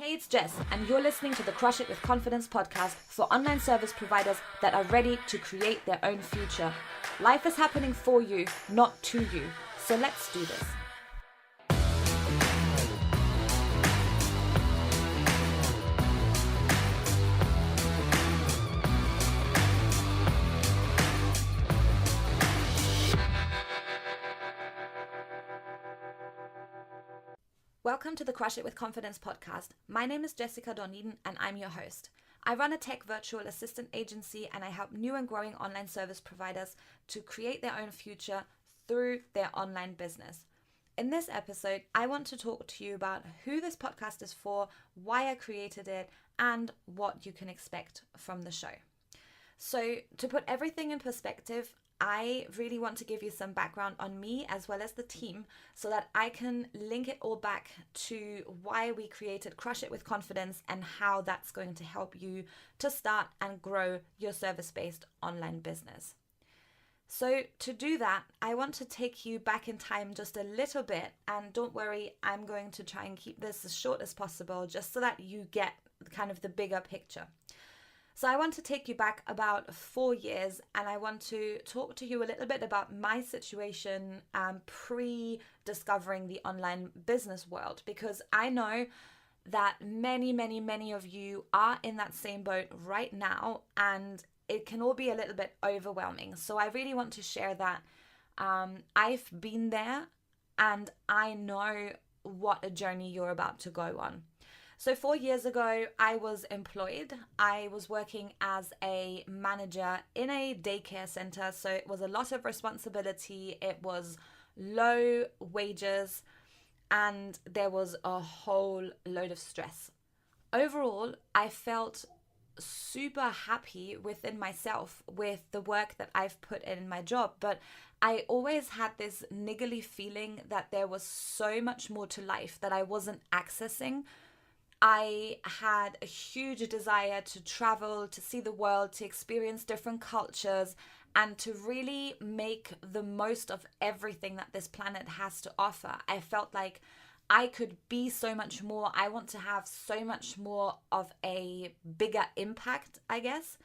Hey, it's Jess, and you're listening to the Crush It with Confidence podcast for online service providers that are ready to create their own future. Life is happening for you, not to you. So let's do this. Welcome to the Crush It with Confidence podcast. My name is Jessica Dornieden and I'm your host. I run a tech virtual assistant agency and I help new and growing online service providers to create their own future through their online business. In this episode, I want to talk to you about who this podcast is for, why I created it, and what you can expect from the show. So to put everything in perspective, I really want to give you some background on me as well as the team so that I can link it all back to why we created Crush It with Confidence and how that's going to help you to start and grow your service-based online business. So to do that, I want to take you back in time just a little bit, and don't worry, I'm going to try and keep this as short as possible just so that you get kind of the bigger picture. So I want to take you back about 4 years and I want to talk to you a little bit about my situation pre-discovering the online business world, because I know that many of you are in that same boat right now and it can all be a little bit overwhelming. So I really want to share that I've been there and I know what a journey you're about to go on. So 4 years ago, I was employed. I was working as a manager in a daycare center. So it was a lot of responsibility. It was low wages and there was a whole load of stress. Overall, I felt super happy within myself with the work that I've put in my job. But I always had this niggly feeling that there was so much more to life that I wasn't accessing. I had a huge desire to travel, to see the world, to experience different cultures, and to really make the most of everything that this planet has to offer. I felt like I could be so much more. I want to have so much more of a bigger impact, I guess.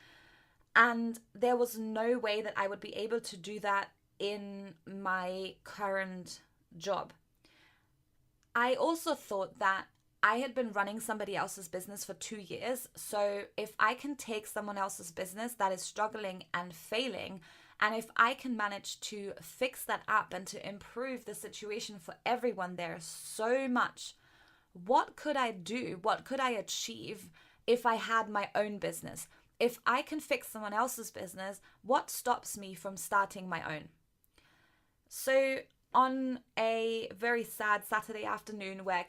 And there was no way that I would be able to do that in my current job. I also thought that I had been running somebody else's business for 2 years. So if I can take someone else's business that is struggling and failing, and if I can manage to fix that up and to improve the situation for everyone there so much, what could I do? What could I achieve if I had my own business? If I can fix someone else's business, what stops me from starting my own? So on a very sad Saturday afternoon where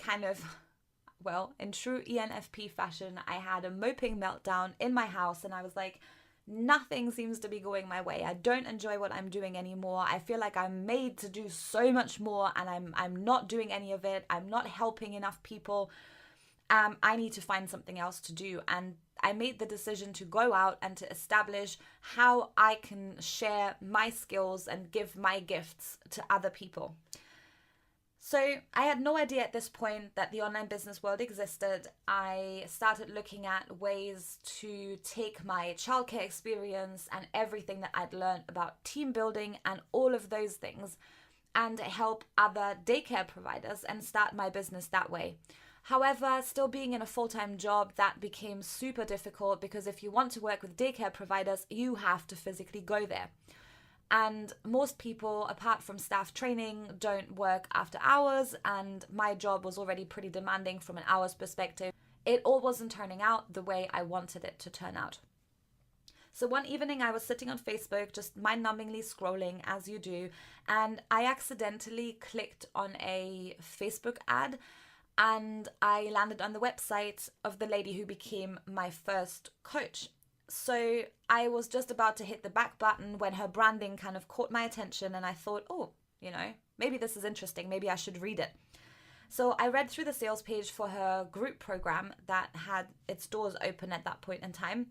in true ENFP fashion, I had a moping meltdown in my house and I was like, nothing seems to be going my way. I don't enjoy what I'm doing anymore. I feel like I'm made to do so much more and I'm not doing any of it. I'm not helping enough people. I need to find something else to do. And I made the decision to go out and to establish how I can share my skills and give my gifts to other people. So I had no idea at this point that the online business world existed. I started looking at ways to take my childcare experience and everything that I'd learned about team building and all of those things and help other daycare providers and start my business that way. However, still being in a full-time job, that became super difficult because if you want to work with daycare providers, you have to physically go there. And most people, apart from staff training, don't work after hours, and my job was already pretty demanding from an hours perspective. It all wasn't turning out the way I wanted it to turn out. So one evening I was sitting on Facebook, just mind-numbingly scrolling as you do, and I accidentally clicked on a Facebook ad and I landed on the website of the lady who became my first coach. So I was just about to hit the back button when her branding kind of caught my attention and I thought, maybe this is interesting. Maybe I should read it. So I read through the sales page for her group program that had its doors open at that point in time.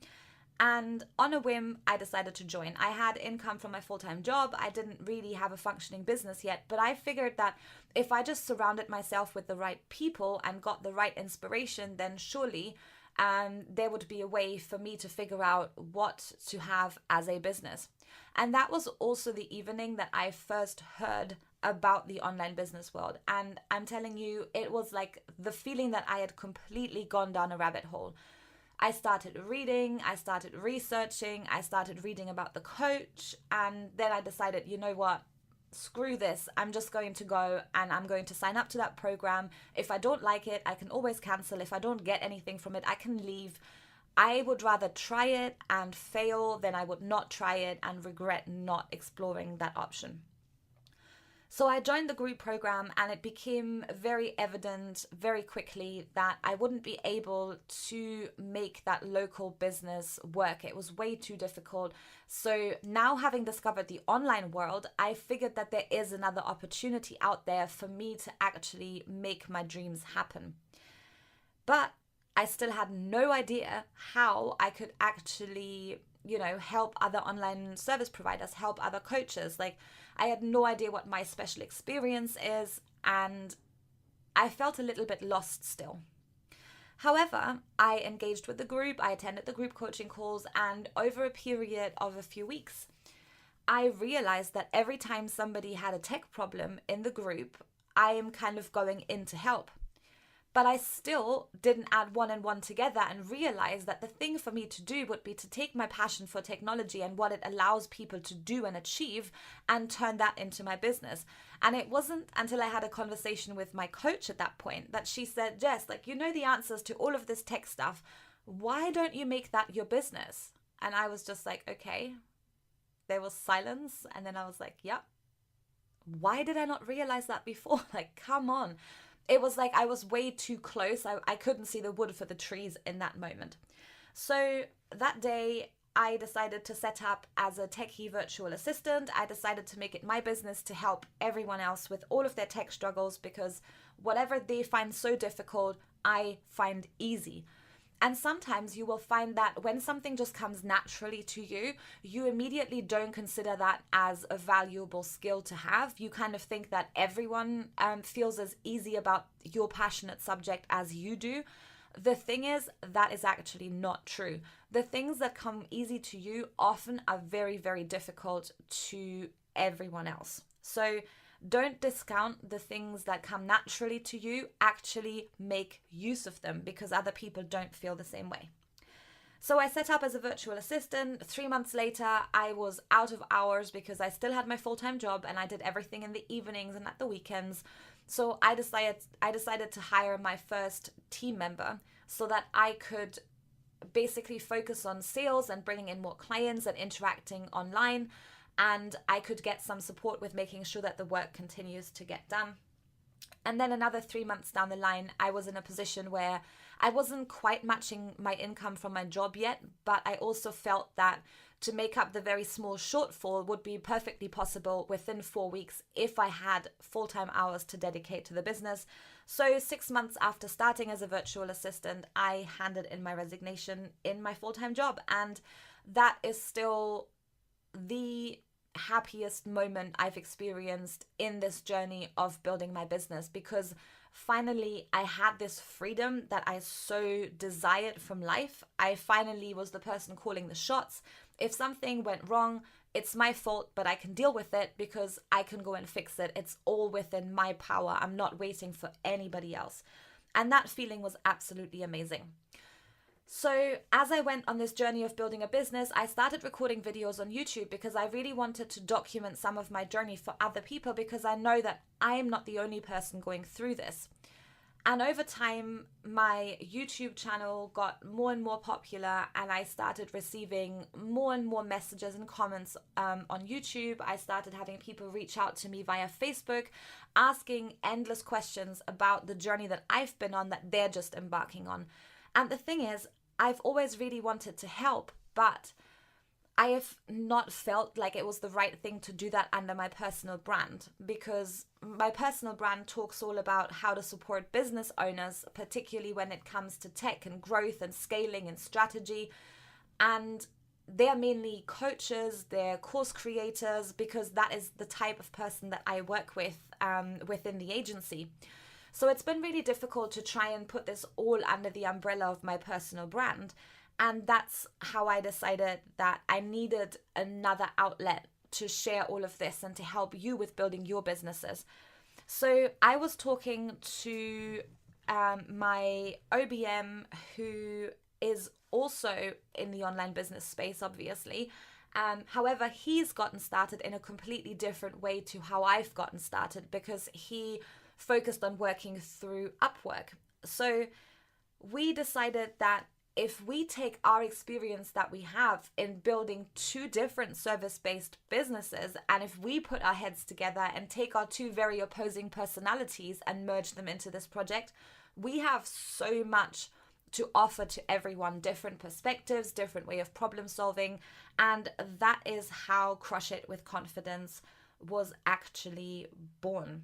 And on a whim, I decided to join. I had income from my full-time job. I didn't really have a functioning business yet, but I figured that if I just surrounded myself with the right people and got the right inspiration, then surely there would be a way for me to figure out what to have as a business. And that was also the evening that I first heard about the online business world. And I'm telling you, it was like the feeling that I had completely gone down a rabbit hole. I started reading, I started researching, I started reading about the coach, and then I decided, you know what, screw this. I'm just going to go and I'm going to sign up to that program. If I don't like it, I can always cancel. If I don't get anything from it, I can leave. I would rather try it and fail than I would not try it and regret not exploring that option. So I joined the group program, and it became very evident very quickly that I wouldn't be able to make that local business work. It was way too difficult. So now, having discovered the online world, I figured that there is another opportunity out there for me to actually make my dreams happen. But I still had no idea how I could actually, help other online service providers, help other coaches. Like, I had no idea what my special experience is, and I felt a little bit lost still. However, I engaged with the group, I attended the group coaching calls, and over a period of a few weeks, I realized that every time somebody had a tech problem in the group, I am kind of going in to help. But I still didn't add one and one together and realize that the thing for me to do would be to take my passion for technology and what it allows people to do and achieve and turn that into my business. And it wasn't until I had a conversation with my coach at that point that she said, Jess, you know the answers to all of this tech stuff. Why don't you make that your business? And I was just like, okay. There was silence. And then I was like, yep. Why did I not realize that before? Come on. It was like I was way too close. I couldn't see the wood for the trees in that moment. So that day, I decided to set up as a techie virtual assistant. I decided to make it my business to help everyone else with all of their tech struggles, because whatever they find so difficult, I find easy. And sometimes you will find that when something just comes naturally to you, you immediately don't consider that as a valuable skill to have. You kind of think that everyone feels as easy about your passionate subject as you do. The thing is, that is actually not true. The things that come easy to you often are very, very difficult to everyone else. So don't discount the things that come naturally to you. Actually make use of them, because other people don't feel the same way. So I set up as a virtual assistant. 3 months later, I was out of hours because I still had my full-time job and I did everything in the evenings and at the weekends. So I decided to hire my first team member so that I could basically focus on sales and bringing in more clients and interacting online. And I could get some support with making sure that the work continues to get done. And then another 3 months down the line, I was in a position where I wasn't quite matching my income from my job yet, but I also felt that to make up the very small shortfall would be perfectly possible within 4 weeks if I had full-time hours to dedicate to the business. So 6 months after starting as a virtual assistant, I handed in my resignation in my full-time job. And that is still the happiest moment I've experienced in this journey of building my business, because finally I had this freedom that I so desired from life. I finally was the person calling the shots. If something went wrong, it's my fault, but I can deal with it because I can go and fix it. It's all within my power. I'm not waiting for anybody else. And that feeling was absolutely amazing. So as I went on this journey of building a business, I started recording videos on YouTube because I really wanted to document some of my journey for other people, because I know that I am not the only person going through this. And over time, my YouTube channel got more and more popular, and I started receiving more and more messages and comments on YouTube. I started having people reach out to me via Facebook, asking endless questions about the journey that I've been on, that they're just embarking on. And the thing is, I've always really wanted to help, but I have not felt like it was the right thing to do that under my personal brand, because my personal brand talks all about how to support business owners, particularly when it comes to tech and growth and scaling and strategy. And they're mainly coaches, they're course creators, because that is the type of person that I work with within the agency. So it's been really difficult to try and put this all under the umbrella of my personal brand. And that's how I decided that I needed another outlet to share all of this and to help you with building your businesses. So I was talking to my OBM, who is also in the online business space, obviously. However, he's gotten started in a completely different way to how I've gotten started, because he focused on working through Upwork. So we decided that if we take our experience that we have in building two different service-based businesses, and if we put our heads together and take our two very opposing personalities and merge them into this project, we have so much to offer to everyone, different perspectives, different way of problem solving. And that is how Crush It with Confidence was actually born.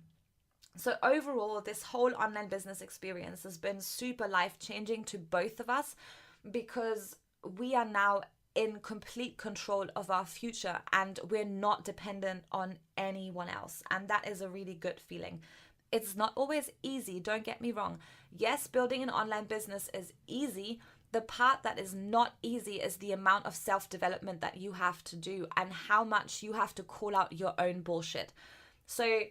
So overall, this whole online business experience has been super life-changing to both of us, because we are now in complete control of our future and we're not dependent on anyone else. And that is a really good feeling. It's not always easy, don't get me wrong. Yes, building an online business is easy. The part that is not easy is the amount of self-development that you have to do and how much you have to call out your own bullshit. So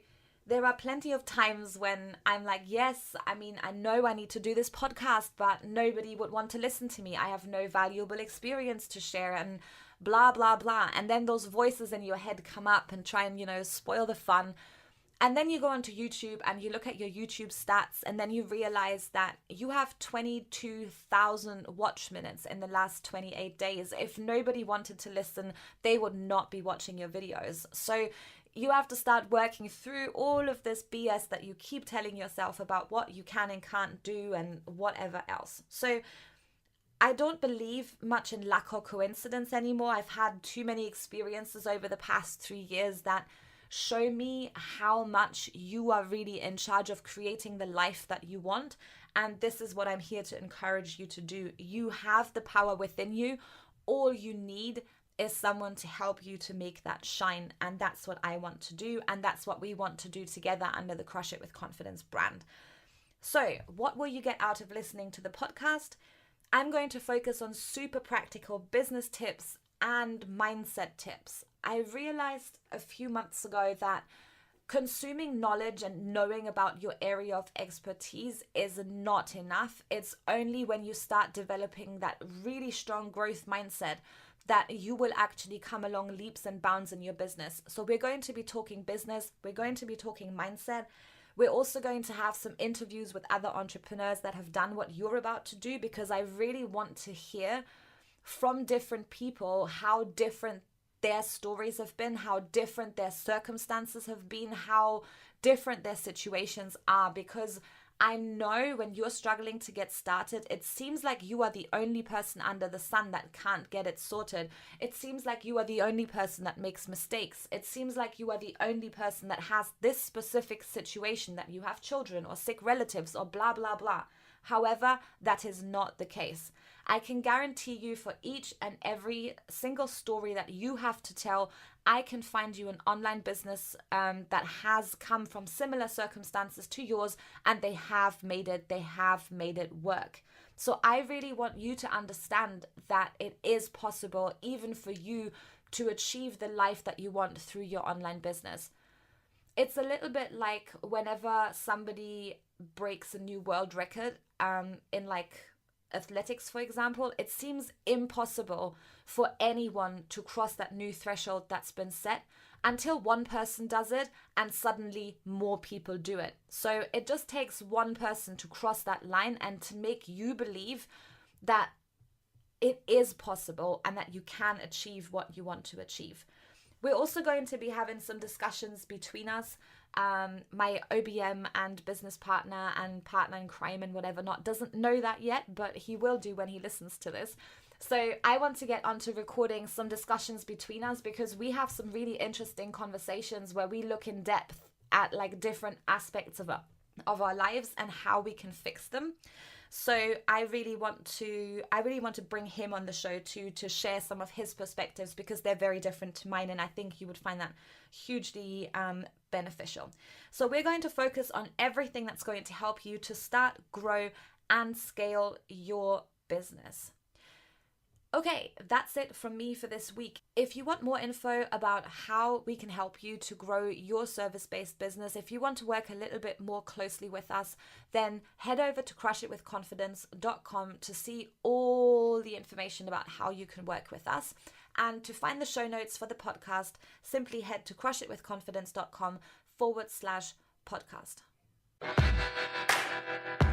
there are plenty of times when I'm like, yes, I mean, I know I need to do this podcast, but nobody would want to listen to me. I have no valuable experience to share and blah, blah, blah. And then those voices in your head come up and try and, spoil the fun. And then you go onto YouTube and you look at your YouTube stats, and then you realize that you have 22,000 watch minutes in the last 28 days. If nobody wanted to listen, they would not be watching your videos. So you have to start working through all of this BS that you keep telling yourself about what you can and can't do and whatever else. So I don't believe much in luck or coincidence anymore. I've had too many experiences over the past 3 years that show me how much you are really in charge of creating the life that you want. And this is what I'm here to encourage you to do. You have the power within you. All you need is someone to help you to make that shine. And that's what I want to do. And that's what we want to do together under the Crush It with Confidence brand. So what will you get out of listening to the podcast? I'm going to focus on super practical business tips and mindset tips. I realized a few months ago that consuming knowledge and knowing about your area of expertise is not enough. It's only when you start developing that really strong growth mindset that you will actually come along leaps and bounds in your business. So we're going to be talking business, we're going to be talking mindset. We're also going to have some interviews with other entrepreneurs that have done what you're about to do, because I really want to hear from different people how different their stories have been, how different their circumstances have been, how different their situations are, because I know when you're struggling to get started, it seems like you are the only person under the sun that can't get it sorted. It seems like you are the only person that makes mistakes. It seems like you are the only person that has this specific situation, that you have children or sick relatives or blah, blah, blah. However, that is not the case. I can guarantee you, for each and every single story that you have to tell, I can find you an online business that has come from similar circumstances to yours, and they have made it work. So I really want you to understand that it is possible even for you to achieve the life that you want through your online business. It's a little bit like whenever somebody breaks a new world record in like athletics, for example, it seems impossible for anyone to cross that new threshold that's been set until one person does it, and suddenly more people do it. So it just takes one person to cross that line and to make you believe that it is possible and that you can achieve what you want to achieve. We're also going to be having some discussions between us. My OBM and business partner and partner in crime and whatever not doesn't know that yet, but he will do when he listens to this. So I want to get onto recording some discussions between us, because we have some really interesting conversations where we look in depth at like different aspects of our lives and how we can fix them. So I really want to bring him on the show to share some of his perspectives, because they're very different to mine, and I think you would find that hugely beneficial. So we're going to focus on everything that's going to help you to start, grow, and scale your business. Okay, that's it from me for this week. If you want more info about how we can help you to grow your service-based business, if you want to work a little bit more closely with us, then head over to crushitwithconfidence.com to see all the information about how you can work with us. And to find the show notes for the podcast, simply head to crushitwithconfidence.com/podcast.